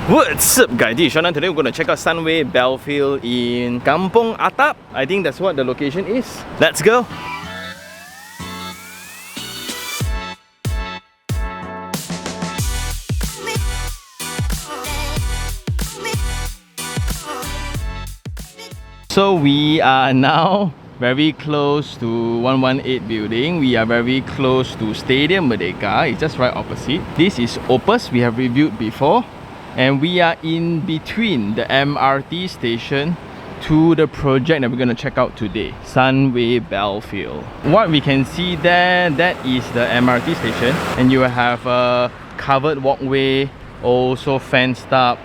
What's up guys, this is Jalan. Today we're going to check out Sunway Belfield in Kampong Atap. I think that's what the location is. Let's go! So we are now very close to 118 building. We are very close to Stadium Merdeka. It's just right opposite. This is Opus, we have reviewed before. And we are in between the MRT station to the project that we're going to check out today, Sunway Belfield. What we can see there, that is the MRT station. And you have a covered walkway, also fenced up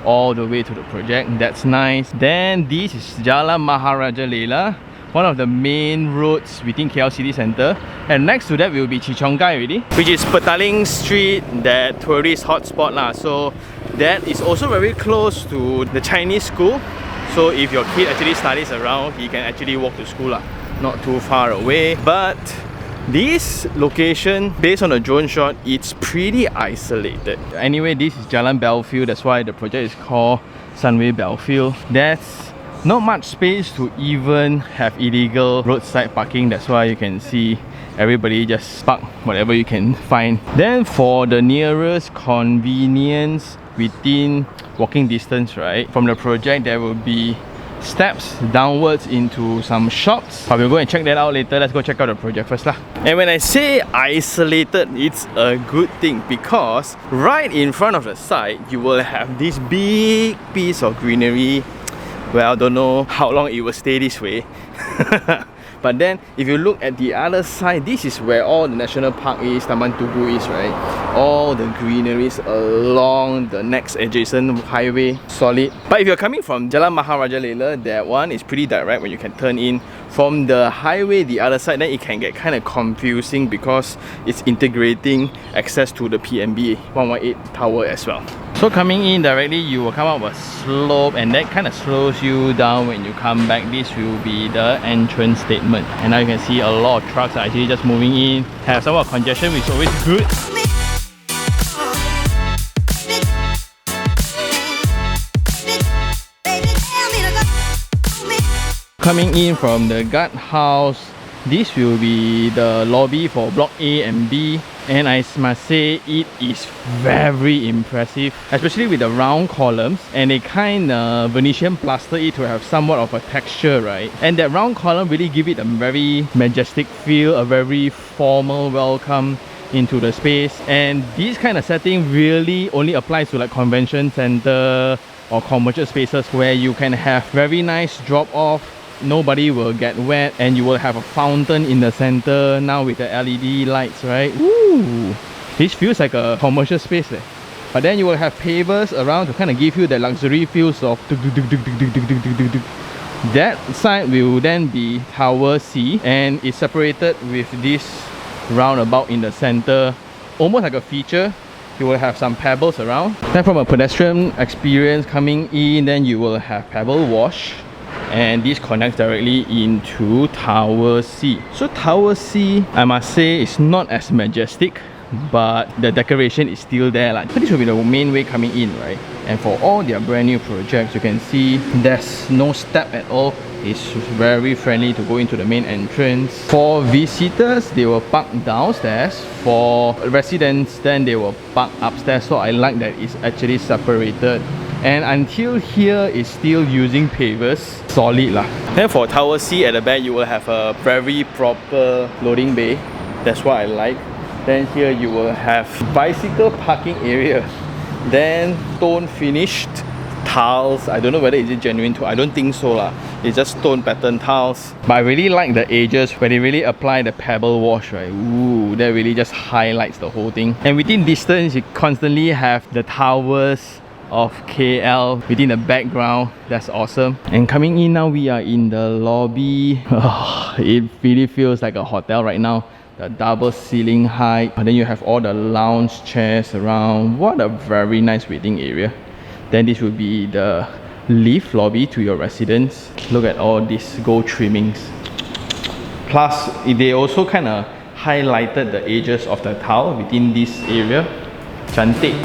all the way to the project. That's nice. Then this is Jalan Maharajalela, one of the main roads within KL City Centre. And next to that will be Chichongkai already, which is Petaling Street, that tourist hotspot lah. So that is also very close to the Chinese school. So if your kid actually studies around, he can actually walk to school lah. Not too far away. But this location, based on the drone shot, it's pretty isolated. Anyway, this is Jalan Belfield. That's why the project is called Sunway Belfield. There's not much space to even have illegal roadside parking. That's why you can see everybody just park whatever you can find. Then for the nearest convenience within walking distance, right, from the project, there will be steps downwards into some shops, but we'll go and check that out later. Let's go check out the project first lah. And when I say isolated, it's a good thing because right in front of the site you will have this big piece of greenery. Well, I don't know how long it will stay this way. But then if you look at the other side, this is where all the national park is, Taman Tugu is, right? All the greeneries along the next adjacent highway, solid. But if you're coming from Jalan Maharajalela, that one is pretty direct when you can turn in from the highway the other side. Then it can get kind of confusing because it's integrating access to the PMB 118 tower as well. So coming in directly, you will come up a slope, and that kind of slows you down when you come back. This will be the entrance statement. And now you can see a lot of trucks are actually just moving in. Have somewhat of congestion, which is always good. Coming in from the guard house, this will be the lobby for block A and B. And I must say, it is very impressive, especially with the round columns, and they kind of Venetian plaster it to have somewhat of a texture, right? And that round column really give it a very majestic feel, a very formal welcome into the space. And this kind of setting really only applies to like convention center or commercial spaces where you can have very nice drop off. Nobody will get wet, and you will have a fountain in the center now with the LED lights, right? Ooh, this feels like a commercial space there. But then you will have pavers around to kind of give you the luxury feels of that side will then be Tower C, and it's separated with this roundabout in the center, almost like a feature. You will have some pebbles around. Then from a pedestrian experience coming in, then you will have pebble wash. And this connects directly into Tower C. So Tower C, I must say, is not as majestic, but the decoration is still there. Like, so this will be the main way coming in, right? And for all their brand new projects, you can see there's no step at all. It's very friendly to go into the main entrance. For visitors, they will park downstairs. For residents, then they will park upstairs. So I like that it's actually separated. And until here, it's still using pavers, solid lah. Then for Tower C at the back, you will have a very proper loading bay. That's what I like. Then here you will have bicycle parking area. Then stone finished tiles. I don't know whether is it genuine too. I don't think so lah. It's just stone pattern tiles. But I really like the edges where they really apply the pebble wash, right? Ooh, that really just highlights the whole thing. And within distance, you constantly have the towers of KL within the background. That's awesome. And coming in now, we are in the lobby. Oh, it really feels like a hotel right now. The double ceiling height, and then you have all the lounge chairs around. What a very nice waiting area. Then this will be the lift lobby to your residence. Look at all these gold trimmings. Plus, they also kind of highlighted the edges of the tile within this area. Cantik.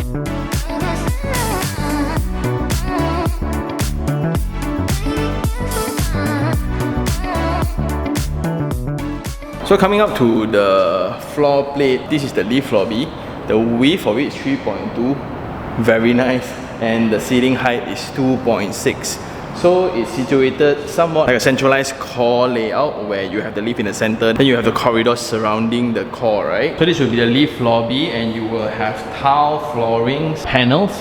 So coming up to the floor plate, this is the lift lobby. The width of it is 3.2, very nice, and the ceiling height is 2.6. So it's situated somewhat like a centralized core layout where you have the lift in the center, then you have the corridors surrounding the core, right? So this will be the lift lobby, and you will have tile floorings, panels,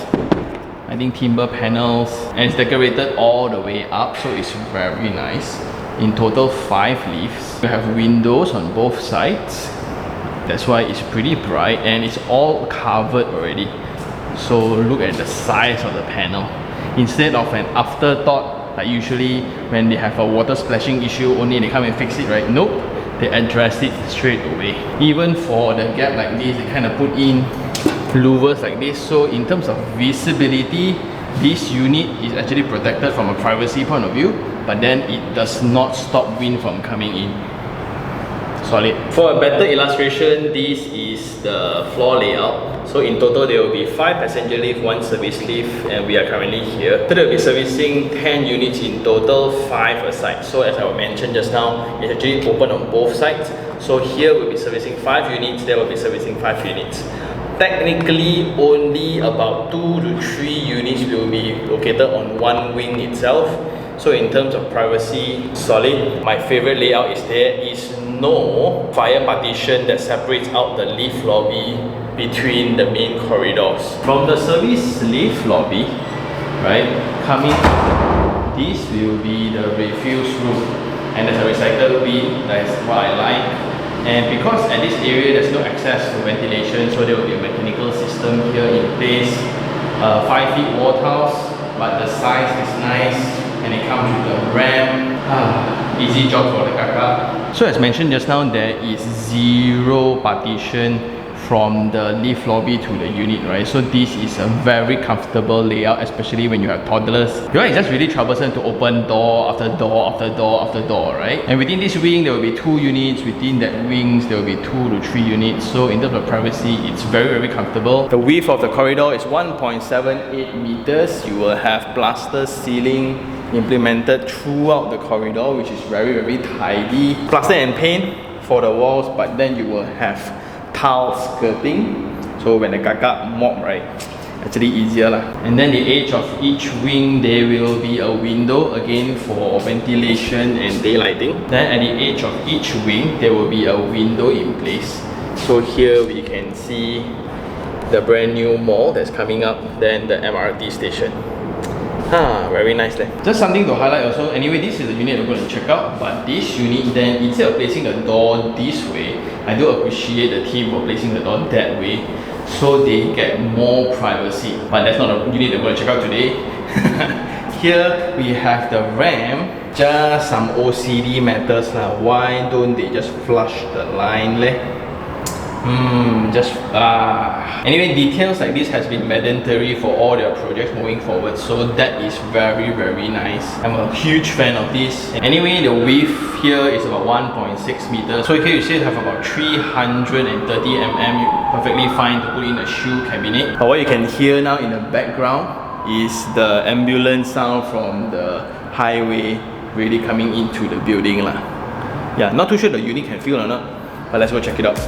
I think timber panels, and it's decorated all the way up, so it's very nice. In total 5 lifts. You have windows on both sides. That's why it's pretty bright, and it's all covered already. So look at the size of the panel. Instead of an afterthought, like usually when they have a water splashing issue, only they come and fix it, right? Nope, they address it straight away. Even for the gap like this, they kind of put in louvers like this. So in terms of visibility, this unit is actually protected from a privacy point of view, but then it does not stop wind from coming in. Solid. For a better illustration, this is the floor layout. So in total, there will be 5 passenger lift, 1 service lift, and we are currently here. So they will be servicing 10 units in total, 5 aside. So as I mentioned just now, it's actually open on both sides. So here we'll be servicing 5 units, there will be servicing 5 units. Technically, only about 2 to 3 units will be located on one wing itself. So in terms of privacy, solid. My favorite layout is there is no fire partition that separates out the lift lobby between the main corridors. From the service lift lobby, right, coming, this will be the refuse room, and there's a recycle bin. That's what I like. And because at this area there's no access to ventilation, so there will be a mechanical system here in place. 5 feet wall tiles, but the size is nice, and it comes with a ramp. Easy job for the kakak. So as mentioned just now, there is 0 partition from the lift lobby to the unit, right? So this is a very comfortable layout, especially when you have toddlers. It's just really troublesome to open door after door after door after door, right? And within this wing, there will be 2 units. Within that wings, there will be 2 to 3 units. So in terms of privacy, it's very, very comfortable. The width of the corridor is 1.78 meters. You will have plaster ceiling implemented throughout the corridor, which is very, very tidy. Plaster and paint for the walls, but then you will have tile skirting, so when the kakak mop, right, actually easier lah. And then the edge of each wing, there will be a window again for ventilation and daylighting. Then at the edge of each wing, there will be a window in place. So here we can see the brand new mall that's coming up, then the MRT station. Very nice there. Just something to highlight also. Anyway, this is the unit we're going to check out, but this unit then, instead of placing the door this way, I do appreciate the team for placing the door that way, so they get more privacy. But that's not the unit we're going to check out today. Here we have the ramp. Just some OCD matters lah. Why don't they just flush the line leh? Anyway, details like this has been mandatory for all their projects moving forward, so that is very, very nice. I'm a huge fan of this. Anyway, the width here is about 1.6 meters, so here you still have about 330 mm. Perfectly fine to put in a shoe cabinet. But what you can hear now in the background is the ambulance sound from the highway really coming into the building lah. Yeah, not too sure the unit can feel or not, but let's go check it out.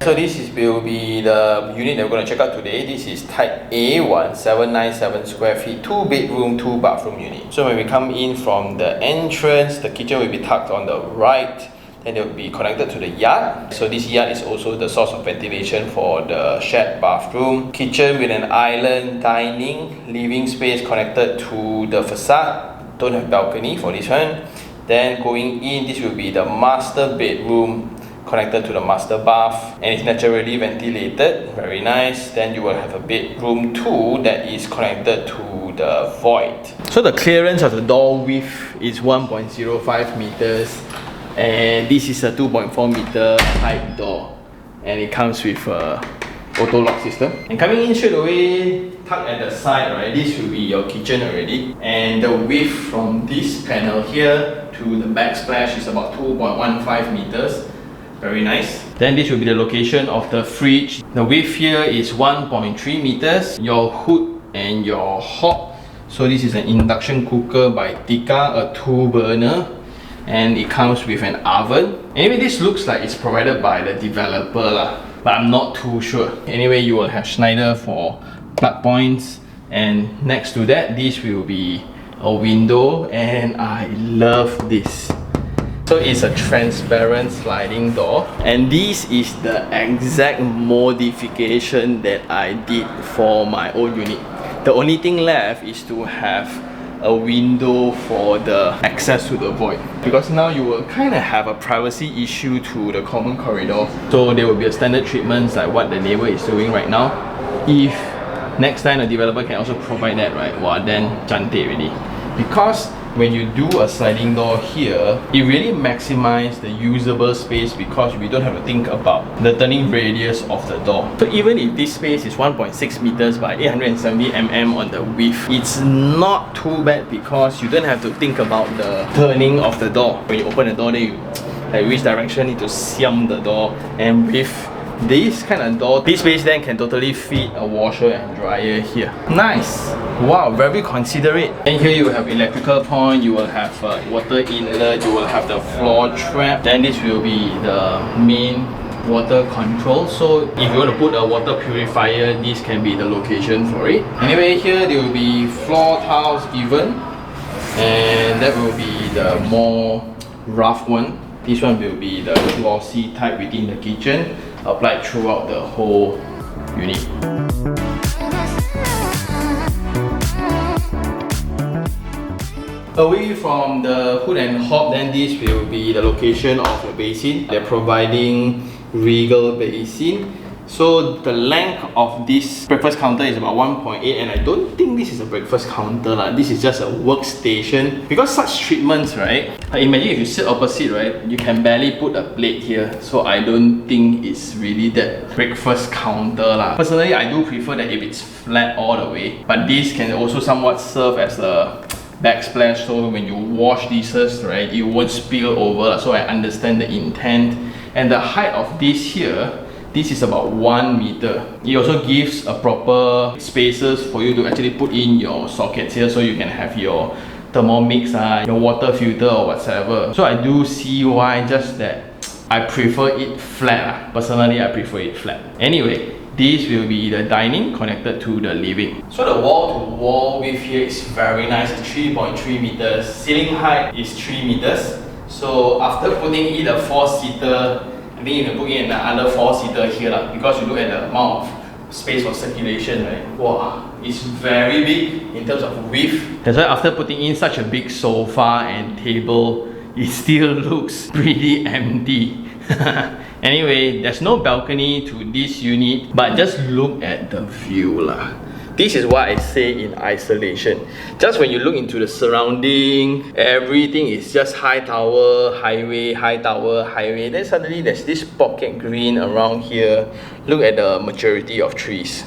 So this will be the unit that we're going to check out today. This is type A1, 797 square feet, 2 bedroom, 2 bathroom unit. So when we come in from the entrance, the kitchen will be tucked on the right, then it will be connected to the yard. So this yard is also the source of ventilation for the shared bathroom. Kitchen with an island dining, living space connected to the facade. Don't have balcony for this one. Then going in, this will be the master bedroom, connected to the master bath, and it's naturally ventilated, very nice. Then you will have a bedroom 2 that is connected to the void. So the clearance of the door width is 1.05 meters, and this is a 2.4 meter type door, and it comes with a auto lock system. And coming in straight away, tucked at the side, right, this will be your kitchen already, and the width from this panel here to the backsplash is about 2.15 meters. Very nice. Then this will be the location of the fridge. The width here is 1.3 meters. Your hood and your hob. So this is an induction cooker by Tika, a 2-burner, and it comes with an oven. Anyway, this looks like it's provided by the developer lah, but I'm not too sure. Anyway, you will have Schneider for plug points, and next to that, this will be a window, and I love this. So it's a transparent sliding door, and this is the exact modification that I did for my own unit. The only thing left is to have a window for the access to the void, because now you will kind of have a privacy issue to the common corridor. So there will be a standard treatments like what the neighbor is doing right now. If next time the developer can also provide that, right, wow, then cantik already. Because when you do a sliding door here, it really maximizes the usable space, because we don't have to think about the turning radius of the door. So even if this space is 1.6 meters by 870 mm on the width, it's not too bad, because you don't have to think about the turning of the door. When you open the door, then you like which direction you need to siam the door, and with this kind of door, this space then can totally fit a washer and dryer here. Nice! Wow, very considerate. And here you will have electrical point, you will have water inlet, you will have the floor trap. Then this will be the main water control. So if you want to put a water purifier, this can be the location for it. Anyway, here there will be floor tiles given, and that will be the more rough one. This one will be the glossy type within the kitchen, applied throughout the whole unit. Away from the hood and hob, then this will be the location of the basin. They're providing regal basin. So the length of this breakfast counter is about 1.8, and I don't think this is a breakfast counter lah. This is just a workstation. Because such treatments, right? Imagine if you sit opposite, right? You can barely put a plate here. So I don't think it's really that breakfast counter lah. Personally, I do prefer that if it's flat all the way. But this can also somewhat serve as a backsplash, so when you wash dishes, right, it won't spill over. So I understand the intent. And the height of this here, this is about 1 meter. It also gives a proper spaces for you to actually put in your sockets here, so you can have your Thermomix, your water filter or whatever. So I do see why, just that I prefer it flat. Personally, I prefer it flat. Anyway, this will be the dining connected to the living. So the wall-to-wall width here is very nice, 3.3 meters. Ceiling height is 3 meters. So after putting in a 4-seater, I think you can put in another 4-seater here lah, because you look at the amount of space for circulation, right? Wow, it's very big in terms of width. That's why after putting in such a big sofa and table, it still looks pretty empty. Anyway, there's no balcony to this unit, but just look at the view lah. This is what I say in isolation. Just when you look into the surrounding, everything is just high tower, highway, high tower, highway. Then suddenly there's this pocket green around here. Look at the maturity of trees.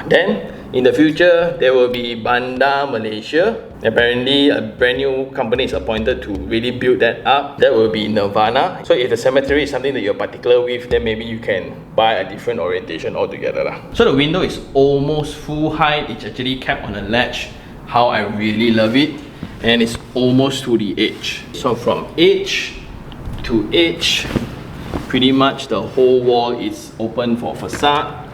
Then in the future, there will be Bandar Malaysia. Apparently, a brand new company is appointed to really build that up. That will be Nirvana. So if the cemetery is something that you're particular with, then maybe you can buy a different orientation altogether lah. So the window is almost full height. It's actually capped on a ledge. How I really love it. And it's almost to the edge. So from edge to edge, pretty much the whole wall is open for facade.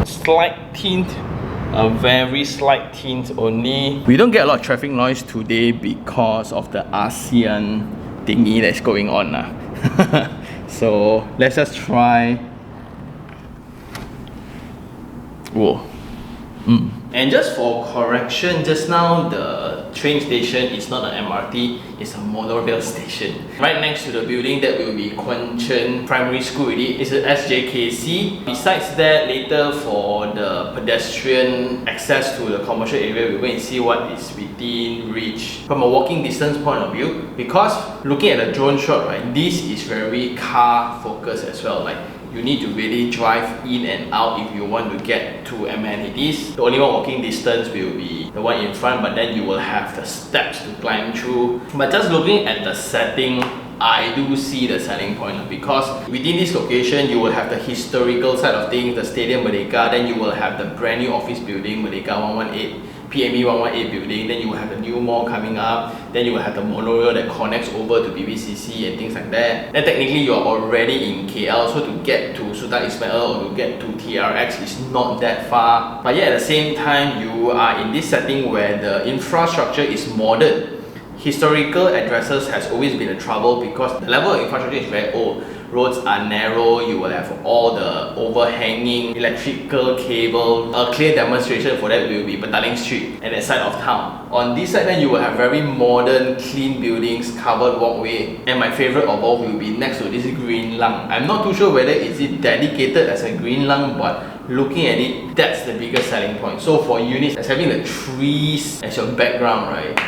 Slight tint, a very slight tint only. We don't get a lot of traffic noise today because of the ASEAN thingy that's going on lah. So let's just try. Whoa. And just for correction, just now the train station is not an MRT, it's a monorail station. Right next to the building, that will be Kuan Chen Primary School. It's an SJKC. Besides that, later for the pedestrian access to the commercial area, we'll go and see what is within reach from a walking distance point of view. Because looking at the drone shot, right, this is very car focused as well. Like, you need to really drive in and out if you want to get to amenities. The only one walking distance will be the one in front, but then you will have the steps to climb through. But just looking at the setting, I do see the selling point because within this location, you will have the historical side of things, the Stadium Merdeka, then you will have the brand new office building, Merdeka 118, PME 118 building, then you will have the new mall coming up, then you will have the monorail that connects over to BBCC and things like that. Then technically you are already in KL, so to get to Sultan Ismail or to get to TRX is not that far. But yet at the same time, you are in this setting where the infrastructure is modern. Historical addresses has always been a trouble because the level of infrastructure is very old. Roads are narrow, you will have all the overhanging electrical cable. A clear demonstration for that will be Petaling Street at that side of town. On this side then you will have very modern, clean buildings, covered walkway. And my favorite of all will be next to this green lung. I'm not too sure whether is it dedicated as a green lung, but looking at it, that's the biggest selling point. So for units, as having the trees as your background, right?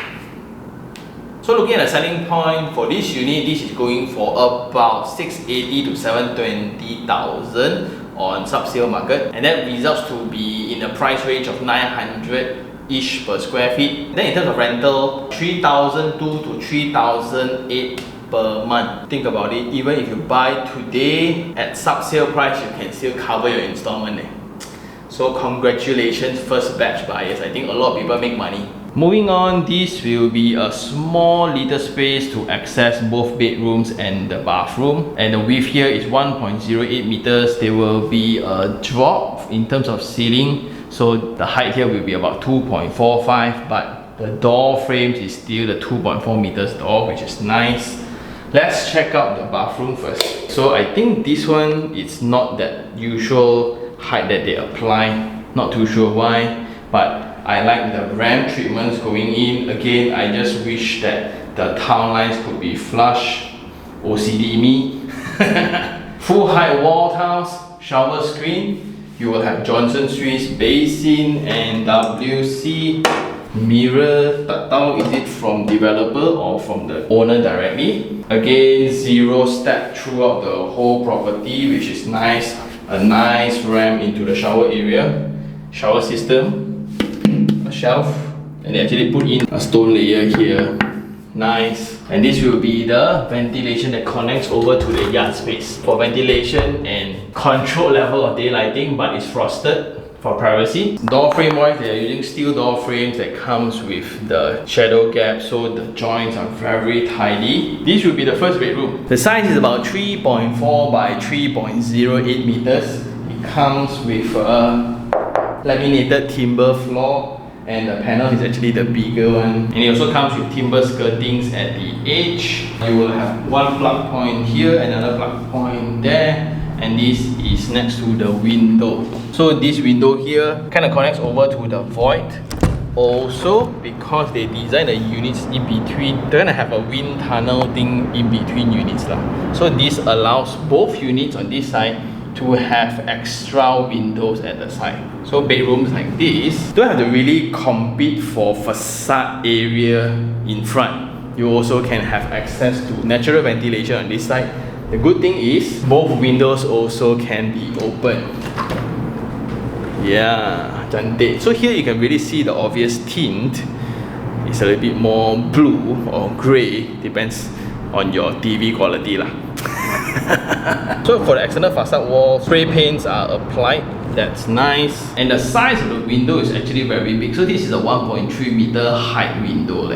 So looking at the selling point for this unit, this is going for about 680 to 720,000 on sub-sale market, and that results to be in a price range of 900-ish per square feet. Then in terms of rental, 3,002 to 3,008 per month. Think about it, even if you buy today at sub-sale price, you can still cover your installment. So congratulations first batch buyers. I think a lot of people make money. Moving on, this will be a small little space to access both bedrooms and the bathroom. And the width here is 1.08 meters. There will be a drop in terms of ceiling. So the height here will be about 2.45, but the door frames is still the 2.4 meters door, which is nice. Let's check out the bathroom first. So I think this one is not that usual height that they apply. Not too sure why, but I like the ramp treatments going in. Again, I just wish that the town lines could be flush. OCD me. Full height wall tiles, shower screen. You will have Johnson Suisse basin and WC mirror. Tak tahu is it from developer or from the owner directly. Again, zero step throughout the whole property, which is nice. A nice ramp into the shower area. Shower system. Shelf, and they actually put in a stone layer here. Nice. And this will be the ventilation that connects over to the yard space for ventilation and control level of daylighting, but it's frosted for privacy. Door frame wise, they are using steel door frames that comes with the shadow gap, so the joints are very tidy. This will be the first bedroom. The size is about 3.4 by 3.08 meters. It comes with a laminated timber floor, and the panel is actually the bigger one. And it also comes with timber skirtings at the edge. You will have one plug point here, another plug point there, and this is next to the window. So this window here kind of connects over to the void. Also, because they designed the units in between, they're gonna have a wind tunnel thing in between units lah. So this allows both units on this side to have extra windows at the side. So bedrooms like this don't have to really compete for facade area in front. You also can have access to natural ventilation on this side. The good thing is both windows also can be open. Yeah, cantik. So here you can really see the obvious tint. It's a little bit more blue or grey, depends on your TV quality lah. So for the external facade wall, spray paints are applied. That's nice. And the size of the window is actually very big. So this is a 1.3 meter height window.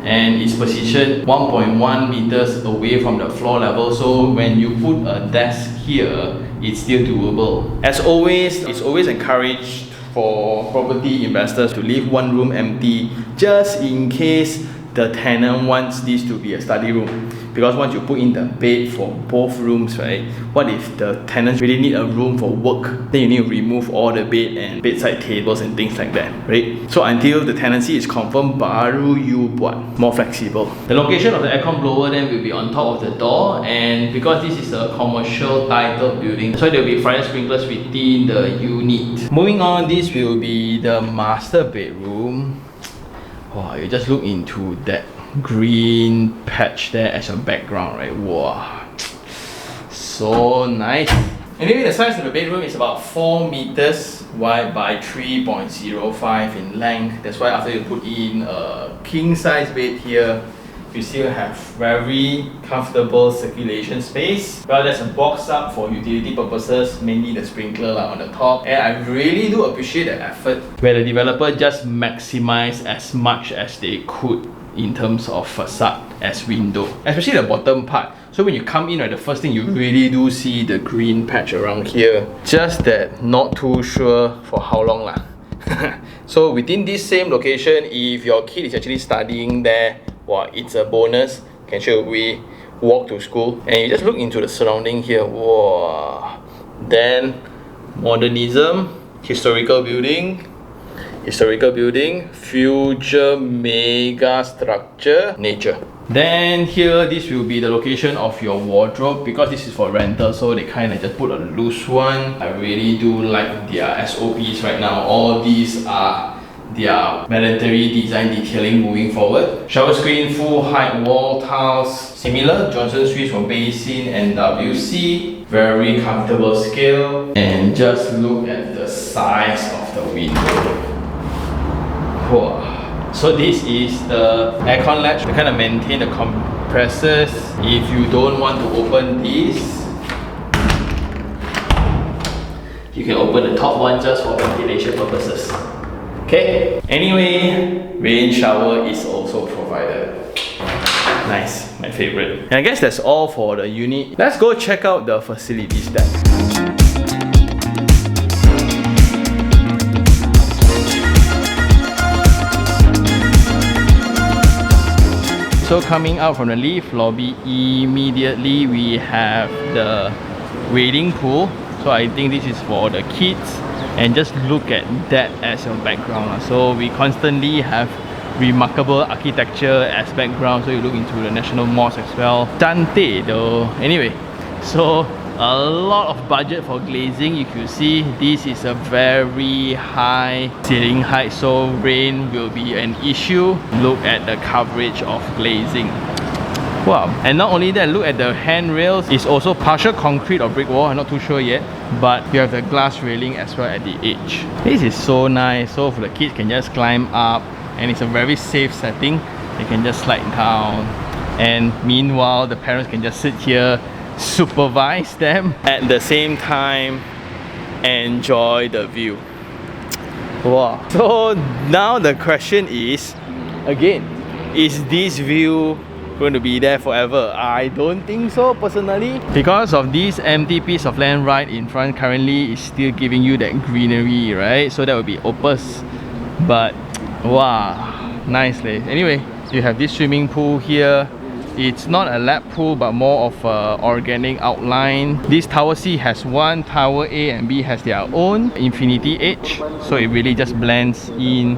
And it's positioned 1.1 meters away from the floor level. So when you put a desk here, it's still doable. As always, it's always encouraged for property investors to leave one room empty just in case the tenant wants this to be a study room. Because once you put in the bed for both rooms, right? What if the tenants really need a room for work? Then you need to remove all the bed and bedside tables and things like that, right? So until the tenancy is confirmed, baru you buat more flexible. The location of the aircon blower then will be on top of the door, and because this is a commercial titled building, so there will be fire sprinklers within the unit. Moving on, this will be the master bedroom. Wow, you just look into that green patch there as your background, right? Wow, so nice. Anyway, the size of the bedroom is about 4 meters wide by 3.05 in length. That's why after you put in a king size bed here you still have very comfortable circulation space. Well, there's a box up for utility purposes, mainly the sprinkler on the top. And I really do appreciate the effort where the developer just maximized as much as they could in terms of facade as window, especially the bottom part. So when you come in, right, the first thing you really do see the green patch around here. Just that not too sure for how long lah. So within this same location, if your kid is actually studying there, wow, it's a bonus. Can straight away walk to school. And you just look into the surrounding here, wow. Then modernism, historical building, future mega structure, nature. Then here, this will be the location of your wardrobe, because this is for rental, so they kind of just put a loose one. I really do like their SOPs right now. All these are their mandatory design detailing moving forward. Shower screen, full height wall tiles, similar Johnson Suites for basin and WC. Very comfortable scale. And just look at the size of the window. Wow. So this is the aircon latch to kind of maintain the compressors. If you don't want to open this, you can open the top one just for ventilation purposes. Okay. Anyway, rain shower is also provided. Nice, my favorite. And I guess that's all for the unit. Let's go check out the facilities deck. So coming out from the lift lobby, immediately we have the wading pool. So I think this is for the kids, and just look at that as your background. So we constantly have remarkable architecture as background. So you look into the National Mosque as well. Cantik though. Anyway, so a lot of budget for glazing. You can see this is a very high ceiling height, so rain will be an issue. Look at the coverage of glazing. Wow. And not only that, look at the handrails. It's also partial concrete or brick wall, I'm not too sure yet, but you have the glass railing as well at the edge. This is so nice. So for the kids can just climb up, and it's a very safe setting. They can just slide down, and meanwhile the parents can just sit here, supervise them, at the same time enjoy the view. Wow. So now the question is, again, is this view going to be there forever? I don't think so personally, because of this empty piece of land right in front currently is still giving you that greenery, right? So that would be opus, but wow, nicely. Anyway, you have this swimming pool here. It's not a lap pool, but more of a organic outline. This Tower C has one, Tower A and B has their own infinity edge, so it really just blends in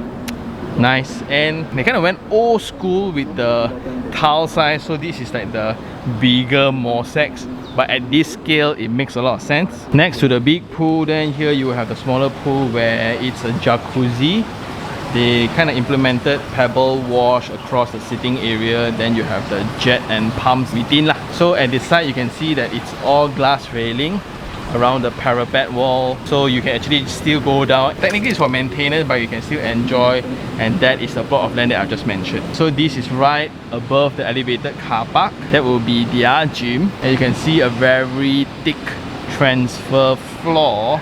nice. And they kind of went old school with the tile size, so this is like the bigger mosaics, but at this scale it makes a lot of sense. Next to the big pool, then here you have the smaller pool where it's a jacuzzi. They kind of implemented pebble wash across the sitting area. Then you have the jet and pumps within lah. So at this side you can see that it's all glass railing around the parapet wall, so you can actually still go down. Technically it's for maintenance, but you can still enjoy, and that is the plot of land that I've just mentioned. So this is right above the elevated car park. That will be their gym, and you can see a very thick transfer floor,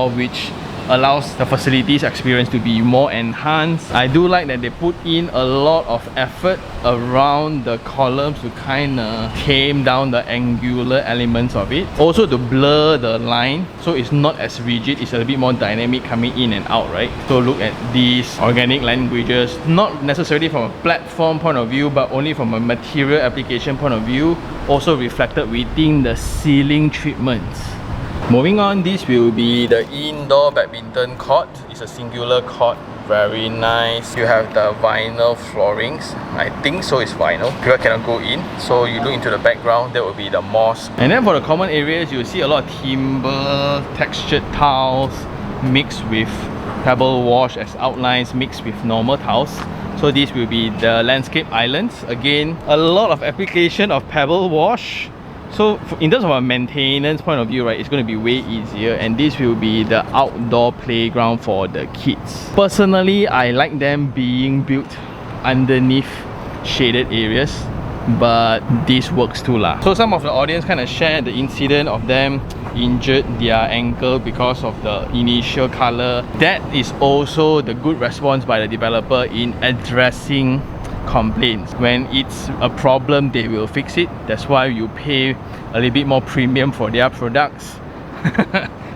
which allows the facilities experience to be more enhanced. I do like that they put in a lot of effort around the columns to kind of tame down the angular elements of it. Also to blur the line, so it's not as rigid, it's a little bit more dynamic coming in and out, right? So look at these organic languages, not necessarily from a platform point of view, but only from a material application point of view, also reflected within the ceiling treatments. Moving on, this will be the indoor badminton court. It's a singular court, very nice. You have the vinyl floorings. I think so, it's vinyl. People cannot go in. So you look into the background, that will be the mosque. And then for the common areas, you'll see a lot of timber, textured tiles mixed with pebble wash as outlines mixed with normal tiles. So this will be the landscape islands. Again, a lot of application of pebble wash. So in terms of a maintenance point of view, right, it's going to be way easier, and this will be the outdoor playground for the kids. Personally, I like them being built underneath shaded areas, but this works too lah. So some of the audience kind of shared the incident of them injured their ankle because of the initial color. That is also the good response by the developer in addressing complaints. When it's a problem, they will fix it. That's why you pay a little bit more premium for their products.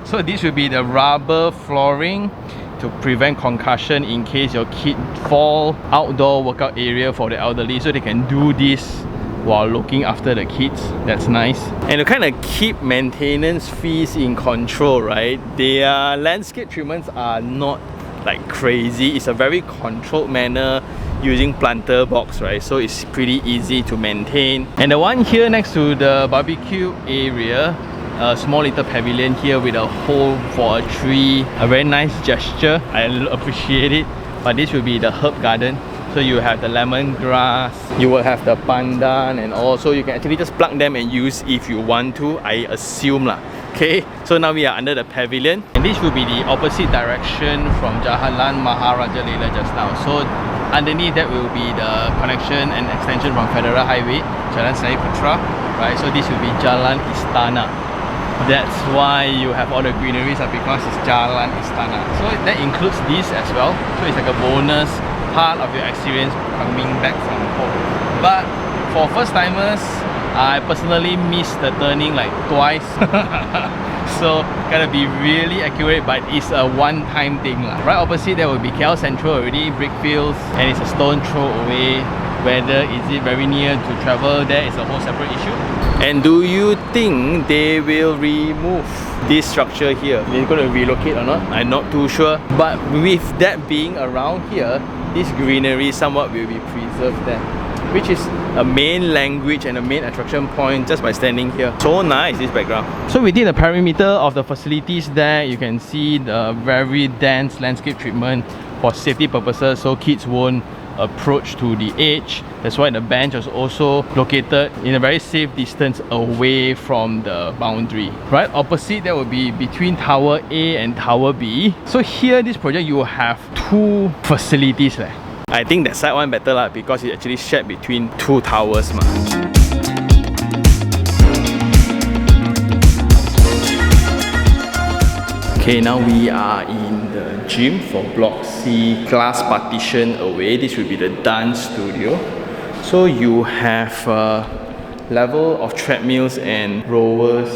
So this will be the rubber flooring to prevent concussion in case your kid fall. Outdoor workout area for the elderly, so they can do this while looking after the kids. That's nice. And to kind of keep maintenance fees in control, right, their landscape treatments are not like crazy. It's a very controlled manner using planter box, right? So it's pretty easy to maintain. And the one here next to the barbecue area, a small little pavilion here with a hole for a tree, a very nice gesture. I appreciate it. But this will be the herb garden. So you have the lemongrass, you will have the pandan, and also you can actually just plug them and use if you want to, I assume lah. Okay, so now we are under the pavilion, and this will be the opposite direction from Jalan Maharajalela just now. So underneath that will be the connection and extension from Federal Highway, Jalan Putra, right? So this will be Jalan Istana. That's why you have all the greeneries, because it's Jalan Istana. So that includes this as well. So it's like a bonus part of your experience coming back from home. But for first timers, I personally missed the turning like twice. So gotta be really accurate, but it's a one-time thing lah. Right opposite there will be KL Central already, brickfields, and it's a stone throw away. Whether is it very near to travel there is a whole separate issue. And do you think they will remove this structure here? They're going to relocate or not? I'm not too sure. But with that being around here, this greenery somewhat will be preserved there, which is a main language and a main attraction point just by standing here. So nice, this background. So within the perimeter of the facilities there, you can see the very dense landscape treatment for safety purposes, so kids won't approach to the edge. That's why the bench is also located in a very safe distance away from the boundary. Right opposite there will be between Tower A and Tower B. So here, this project, you will have two facilities. I think that side one better lah, because it's actually shared between two towers ma. Okay, now we are in the gym for Block C, glass partition away. This will be the dance studio. So you have a level of treadmills and rowers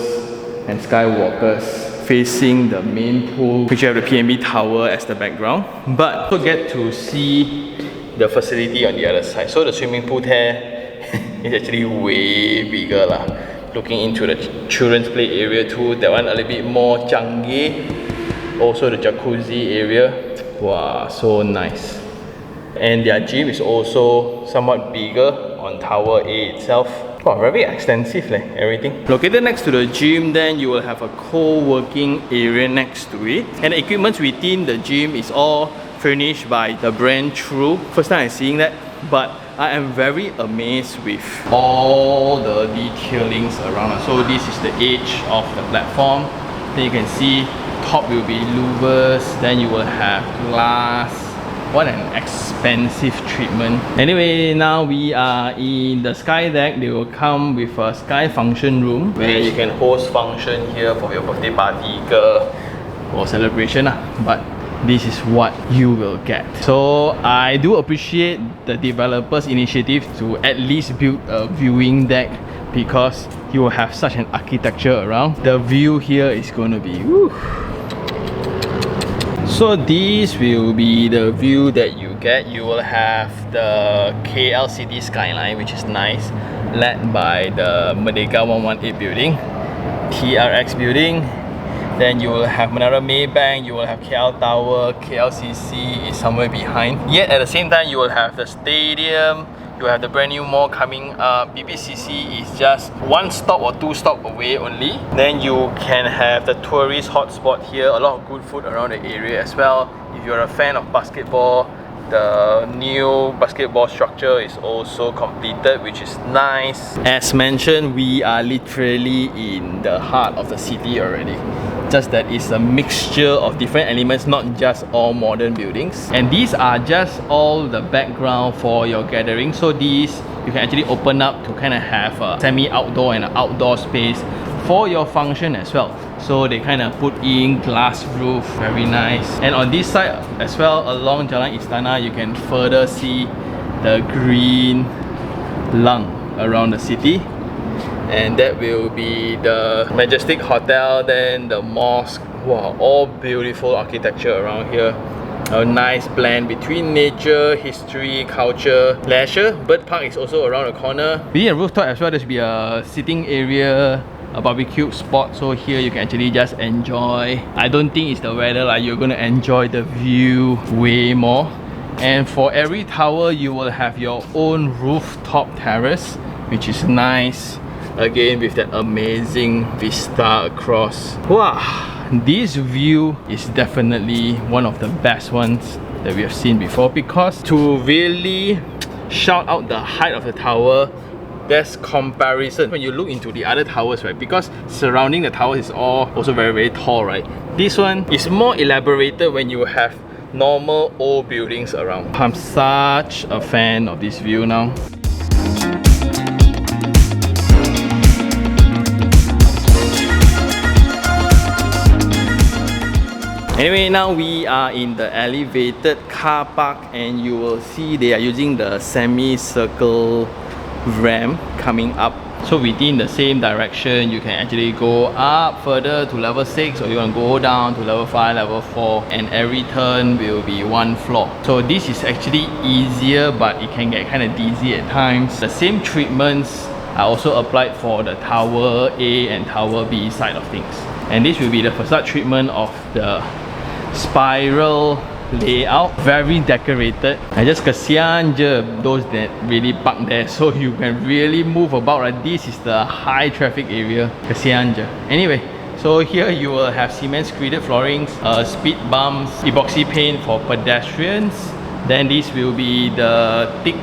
and skywalkers facing the main pool, which you have the PNB tower as the background. But you get to see the facility on the other side. So the swimming pool there is actually way bigger lah. Looking into the children's play area too, that one a little bit more canggih. Also the jacuzzi area, wow, so nice. And their gym is also somewhat bigger on Tower A itself. Wow, very extensive everything. Located next to the gym, then you will have a co-working area next to it. And the equipment within the gym is all furnished by the brand True. First time I'm seeing that, but I am very amazed with all the detailings around. So this is the edge of the platform. Then you can see top will be louvers, then you will have glass. What an expensive treatment. Anyway, now we are in the sky deck. They will come with a sky function room where you can host function here for your birthday party or celebration lah. But this is what you will get. So I do appreciate the developers' initiative to at least build a viewing deck, because you will have such an architecture around. The view here is going to be woo. So this will be the view that you get. You will have the KL city skyline, which is nice, led by the Merdeka 118 building, TRX building. Then you will have Menara Maybank, you will have KL Tower, KLCC is somewhere behind. Yet at the same time, you will have the stadium, you have the brand new mall coming up. BBCC is just one stop or two stop away only. Then you can have the tourist hotspot here, a lot of good food around the area as well. If you're a fan of basketball, the new basketball structure is also completed, which is nice. As mentioned, we are literally in the heart of the city already. just that it's a mixture of different elements, not just all modern buildings. And these are just all the background for your gathering. So these you can actually open up to kind of have a semi-outdoor and an outdoor space for your function as well. So they kind of put in glass roof, very nice. And on this side as well, along Jalan Istana, you can further see the green lung around the city. And that will be the Majestic Hotel, then the mosque. Wow, all beautiful architecture around here. A nice blend between nature, history, culture, leisure. Bird Park is also around the corner. Within a rooftop as well, there should be a sitting area, a barbecue spot, so here you can actually just enjoy. I don't think it's the weather, like you're gonna enjoy the view way more. And for every tower you will have your own rooftop terrace, which is nice, again with that amazing vista across. Wow, this view is definitely one of the best ones that we have seen before, because to really shout out the height of the tower, there's comparison when you look into the other towers, right? Because surrounding the tower is all also very tall, right? This one is more elaborated when you have normal old buildings around. I'm such a fan of this view now. Anyway, now we are in the elevated car park, and you will see they are using the semicircle ramp coming up. So within the same direction, you can actually go up further to level 6, or you want to go down to level 5, level 4, and every turn will be one floor. So this is actually easier, but it can get kind of dizzy at times. The same treatments are also applied for the Tower A and Tower B side of things. And this will be the facade treatment of the spiral layout, very decorated. I just kasihan je those that really park there, so you can really move about, right? This is the high traffic area. Kasihan je. Anyway, so here you will have cement screeded floorings, speed bumps, epoxy paint for pedestrians. Then this will be the thick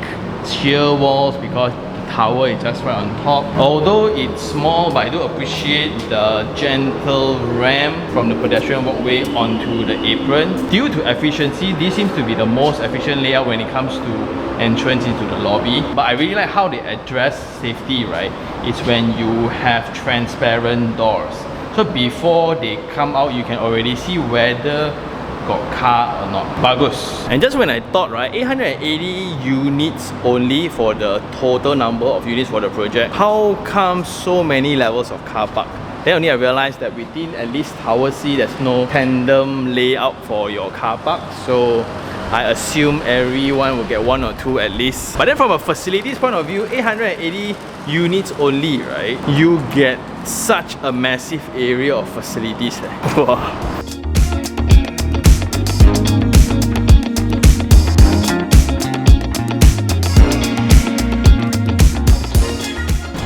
sheer walls, because tower is just right on top. Although it's small, but I do appreciate the gentle ramp from the pedestrian walkway onto the apron. Due to efficiency, this seems to be the most efficient layout when it comes to entrance into the lobby. But I really like how they address safety, right? It's when you have transparent doors. So before they come out, you can already see whether got car or not. Bagus. And just when I thought, right, 880 units only for the total number of units for the project, how come so many levels of car park? Then only I realized that within at least Tower C, there's no tandem layout for your car park. So I assume everyone will get one or two at least. But then from a facilities point of view, 880 units only, right? You get such a massive area of facilities there. Wow.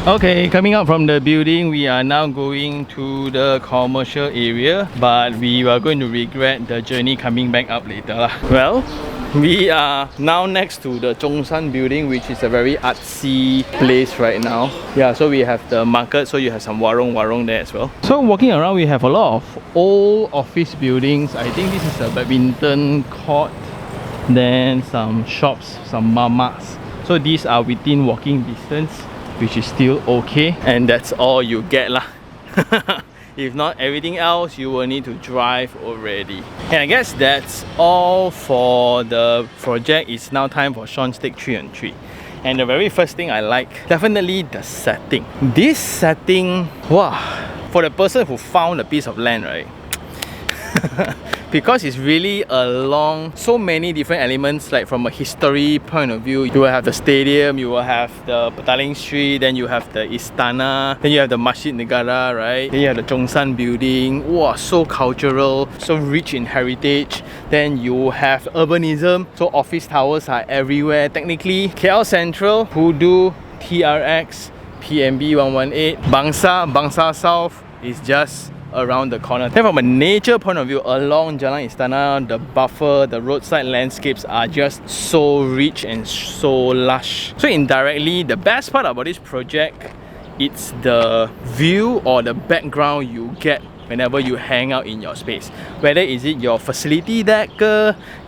Okay, coming out from the building, we are now going to the commercial area, but we are going to regret the journey coming back up later. Well, we are now next to the Zhongshan building, which is a very artsy place right now. Yeah, so we have the market, so you have some warung there as well. So walking around, we have a lot of old office buildings. I think this is a badminton court, then some shops, some mamas. So these are within walking distance, which is still okay, and that's all you get lah. If not everything else, you will need to drive already. And I guess that's all for the project. It's now time for Sean's Take 3 on 3. And the very first thing I like, definitely the setting. This setting, wow, for the person who found a piece of land, right? Because it's really along so many different elements, like from a history point of view, you will have the stadium, you will have the Petaling Street, then you have the Istana, then you have the Masjid Negara, right? Then you have the Zhongshan building. Wow, so cultural, so rich in heritage. Then you have urbanism, so office towers are everywhere. Technically, KL Central, Pudu, TRX, PMB 118, Bangsa South is just around the corner. Then from a nature point of view, along Jalan Istana, the buffer, the roadside landscapes are just so rich and so lush. So indirectly, the best part about this project, it's the view or the background you get whenever you hang out in your space. Whether is it your facility deck,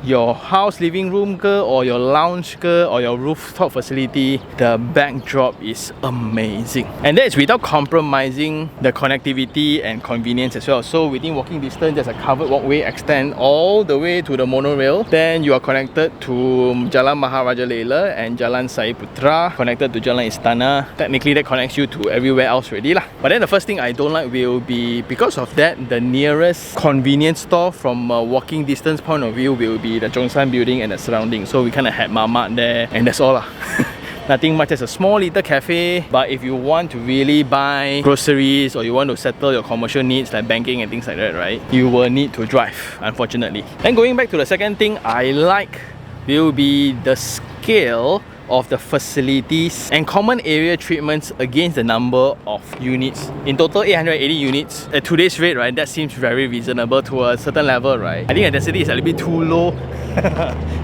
your house living room, or your lounge, or your rooftop facility, the backdrop is amazing. And that is without compromising the connectivity and convenience as well. So within walking distance, there's a covered walkway extend all the way to the monorail. Then you are connected to Jalan Maharajalela and Jalan Putra, connected to Jalan Istana. Technically that connects you to everywhere else already lah. But then the first thing I don't like will be, because of that, the nearest convenience store from a walking distance point of view will be the Zhongshan building and the surroundings. So we kind of had Mamat there, and that's all lah. Nothing much, as a small little cafe. But if you want to really buy groceries or you want to settle your commercial needs like banking and things like that, right, you will need to drive, unfortunately. Then going back to the second thing I like will be the scale of the facilities and common area treatments against the number of units. In total 880 units. At today's rate, right, that seems very reasonable to a certain level, right? I think the density is a little bit too low.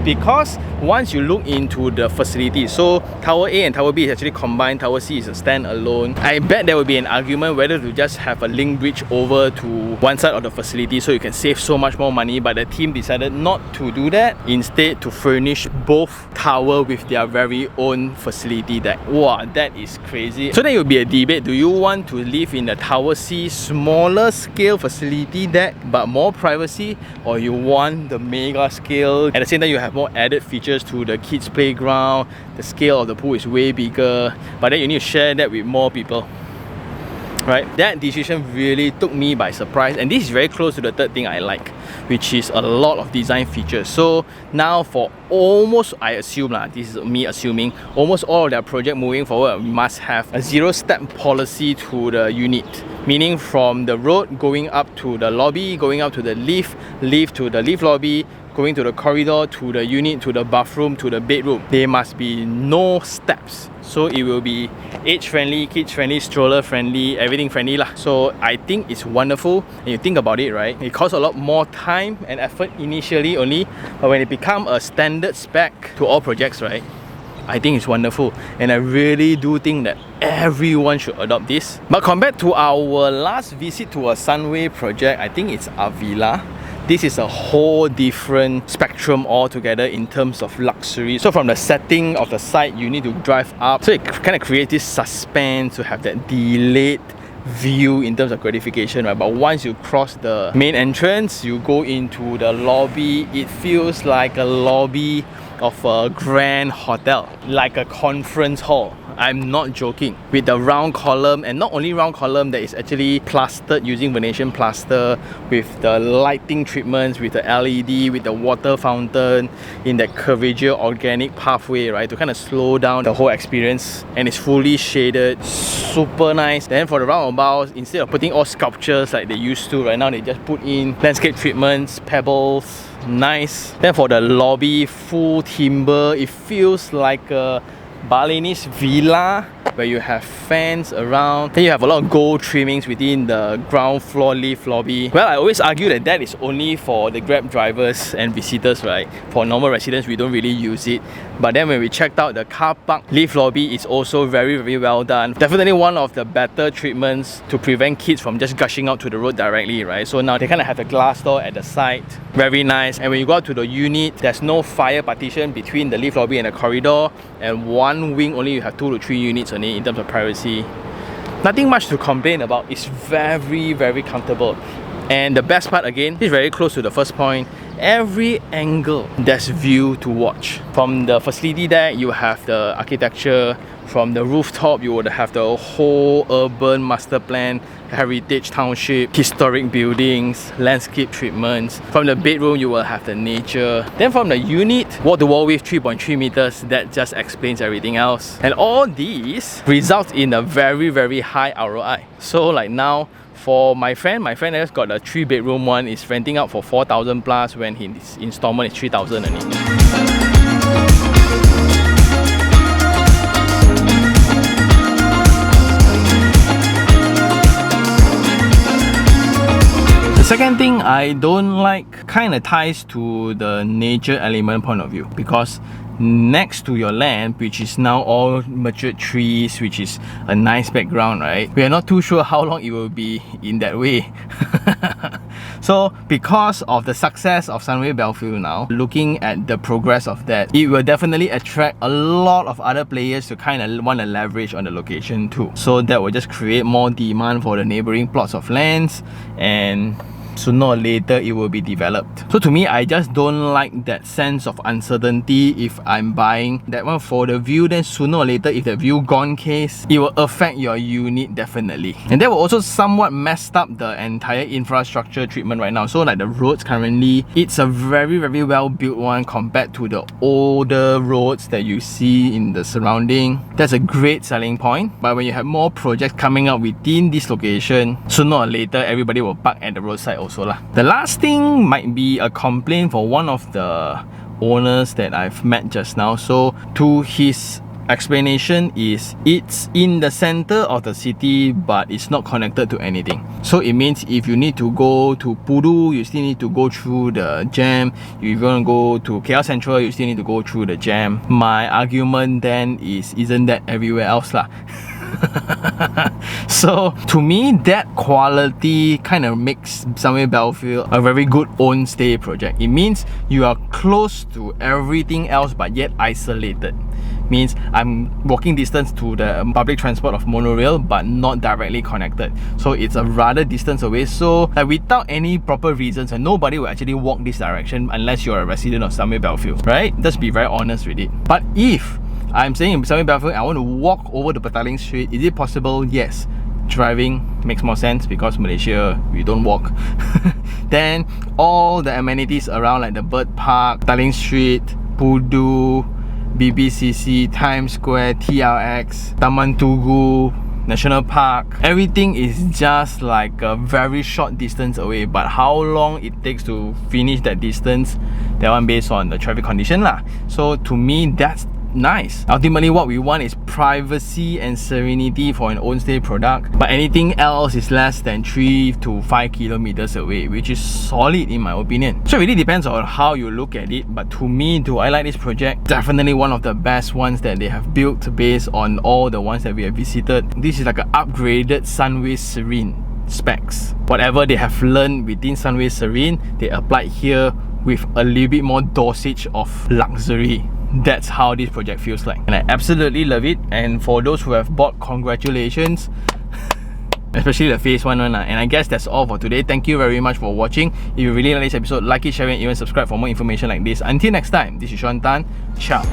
Because once you look into the facilities, so Tower A and Tower B is actually combined, Tower C is a standalone. I bet there will be an argument whether to just have a link bridge over to one side of the facility so you can save so much more money, but the team decided not to do that. Instead, to furnish both tower with their very own facility deck. Wow, that is crazy. So then it will be a debate. Do you want to live in the Tower C smaller scale facility deck but more privacy, or you want the mega scale? At the same time, you have more added features to the kids playground. The scale of the pool is way bigger, but then you need to share that with more people. Right? That decision really took me by surprise, and this is very close to the third thing I like, which is a lot of design features. So now for almost, I assume lah, this is me assuming, almost all of their project moving forward, we must have a zero-step policy to the unit. Meaning from the road going up to the lobby, going up to the lift, lift to the lift lobby, going to the corridor, to the unit, to the bathroom, to the bedroom. There must be no steps. So it will be age-friendly, kids-friendly, stroller-friendly, everything friendly lah. So I think it's wonderful. And you think about it, right? It costs a lot more time and effort initially only, but when it becomes a standard spec to all projects, right, I think it's wonderful, and I really do think that everyone should adopt this. But compared to our last visit to a Sunway project, I think it's Avila. This is a whole different spectrum altogether in terms of luxury. So from the setting of the site, you need to drive up. So it kind of creates this suspense to have that delayed view in terms of gratification, right? But once you cross the main entrance, you go into the lobby, it feels like a lobby of a grand hotel, like a conference hall. I'm not joking. With the round column, and not only round column, that is actually plastered using Venetian plaster, with the lighting treatments, with the LED, with the water fountain in that curvature organic pathway, right, to kind of slow down the whole experience. And it's fully shaded, super nice. Then for the roundabouts, instead of putting all sculptures like they used to, right now they just put in landscape treatments, pebbles. Nice. Then for the lobby, full timber. It feels like a Balinese villa where you have fans around. Then you have a lot of gold trimmings within the ground floor lift lobby. Well, I always argue that that is only for the Grab drivers and visitors, right? For normal residents, we don't really use it. But then when we checked out the car park lift lobby, is also very, very well done. Definitely one of the better treatments to prevent kids from just gushing out to the road directly, right? So now they kind of have a glass door at the side. Very nice. And when you go out to the unit, there's no fire partition between the lift lobby and the corridor. And one wing only you have 2 to 3 units on it in terms of privacy. Nothing much to complain about. It's very, very comfortable. And the best part again, is very close to the first point. Every angle, there's view to watch. From the facility deck, you have the architecture. From the rooftop, you would have the whole urban master plan, heritage township, historic buildings, landscape treatments. From the bedroom, you will have the nature. Then from the unit, wall-to-wall width 3.3 meters, that just explains everything else. And all these results in a very, very high ROI. So like now, for my friend has got a 3-bedroom one, is renting out for 4,000 plus when his installment is 3,000 only. The second thing I don't like kind of ties to the nature element point of view, because next to your land, which is now all matured trees, which is a nice background, right? We are not too sure how long it will be in that way. So because of the success of Sunway Belfield now, looking at the progress of that, it will definitely attract a lot of other players to kind of want to leverage on the location too. So that will just create more demand for the neighboring plots of lands, and sooner or later it will be developed. So to me, I just don't like that sense of uncertainty. If I'm buying that one for the view, then sooner or later, if the view gone case, it will affect your unit definitely. And that will also somewhat messed up the entire infrastructure treatment right now. So like the roads currently, it's a very well built one compared to the older roads that you see in the surrounding. That's a great selling point. But when you have more projects coming up within this location, sooner or later everybody will park at the roadside also lah. The last thing might be a complaint for one of the owners that I've met just now. So to his explanation is, it's in the center of the city but it's not connected to anything. So it means if you need to go to Pudu, you still need to go through the jam. If you're going to go to KL Central, you still need to go through the jam. My argument then is, isn't that everywhere else lah? So to me, that quality kind of makes Sunway Belfield a very good own stay project. It means you are close to everything else but yet isolated. Means I'm walking distance to the public transport of monorail but not directly connected. So it's a rather distance away. So like without any proper reasons, and nobody will actually walk this direction unless you're a resident of Sunway Belfield, right? Let's be very honest with it. But if I'm saying in Sunway Belfield, I want to walk over the Petaling Street, is it possible? Yes. Driving makes more sense because Malaysia, we don't walk. Then all the amenities around like the Bird Park, Petaling Street, Pudu, BBCC, Times Square, TRX, Taman Tugu, National Park, everything is just like a very short distance away. But how long it takes to finish that distance, that one based on the traffic condition lah. So to me, that's nice. Ultimately, what we want is privacy and serenity for an own stay product, but anything else is less than 3 to 5 kilometers away, which is solid in my opinion. So it really depends on how you look at it. But to me, do I like this project? Definitely one of the best ones that they have built based on all the ones that we have visited. This is like an upgraded Sunway Serene specs. Whatever they have learned within Sunway Serene, they applied here with a little bit more dosage of luxury. That's how this project feels like, and I absolutely love it. And for those who have bought, congratulations. Especially the phase 1 one. And I guess that's all for today. Thank you very much for watching. If you really like this episode, like it, share it, and even subscribe for more information like this. Until next time, this is Sean Tan. Ciao.